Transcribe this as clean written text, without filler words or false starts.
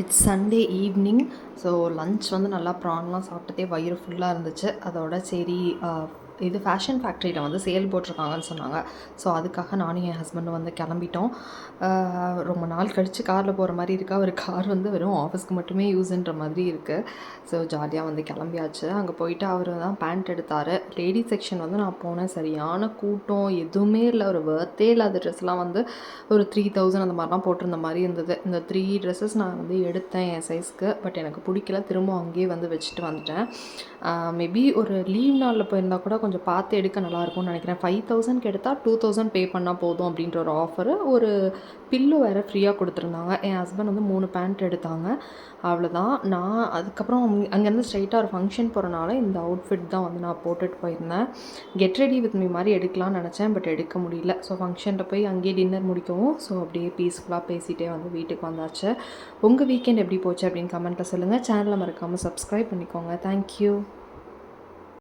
It's Sunday evening. So lunch வந்து நல்லா ப்ரான்லாம் சாப்பிட்டதே வயிறு ஃபுல்லாக இருந்துச்சு. அதோட சரி இது ஃபேஷன் ஃபேக்ட்ரியில் வந்து சேல் போட்டிருக்காங்கன்னு சொன்னாங்க. ஸோ அதுக்காக நானும் என் ஹஸ்பண்டும் வந்து கிளம்பிட்டோம். ரொம்ப நாள் கழித்து காரில் போகிற மாதிரி இருக்கா. ஒரு கார் வந்து வெறும் ஆஃபீஸ்க்கு மட்டுமே யூஸ்ன்ற மாதிரி இருக்குது. ஸோ ஜாலியாக வந்து கிளம்பியாச்சு. அங்கே போயிட்டு அவர் தான் பேண்ட் எடுத்தார். லேடிஸ் செக்ஷன் வந்து நான் போனேன். சரியான கூட்டம், எதுவுமே இல்லை. ஒரு வர்த்தே இல்லாத ட்ரெஸ்லாம் வந்து ஒரு 3000 அந்த மாதிரிலாம் போட்டிருந்த மாதிரி இருந்தது. இந்த 3 ட்ரெஸ்ஸஸ் நான் வந்து எடுத்தேன் என் சைஸ்க்கு. பட் எனக்கு பிடிக்கல. திரும்ப அங்கேயே வந்து வச்சுட்டு வந்துட்டேன். மேபி ஒரு லீவ் நாளில் போயிருந்தால் கூட கொஞ்சம் பார்த்து எடுக்க நல்லாயிருக்கும்னு நினைக்கிறேன். 5000க்கு எடுத்தால் 2000 பே பண்ணால் போதும் அப்படின்ற ஒரு ஆஃபரு. ஒரு பில்லு வேறு ஃப்ரீயாக கொடுத்துருந்தாங்க. என் ஹஸ்பண்ட் வந்து 3 பேண்ட் எடுத்தாங்க. அவ்வளோதான். நான் அதுக்கப்புறம் அங்கேருந்து ஸ்ட்ரைட்டாக ஒரு ஃபங்க்ஷன் போகிறனால இந்த அவுட்ஃபிட் தான் வந்து நான் போட்டுட்டு போயிருந்தேன். கெட் ரெடி வித் மீ மாதிரி எடுக்கலாம்னு நினச்சேன். பட் எடுக்க முடியல. ஸோ ஃபங்க்ஷனில் போய் அங்கேயே டின்னர் முடிக்கவும் ஸோ அப்படியே பீஸ்ஃபுல்லாக பேசிகிட்டே வந்து வீட்டுக்கு வந்தாச்சு. உங்கள் வீக்கெண்ட் எப்படி போச்சு அப்படின்னு கமெண்ட்டில் சொல்லுங்கள். சேனலை மறக்காமல் சப்ஸ்கிரைப் பண்ணிக்கோங்க. தேங்க்யூ.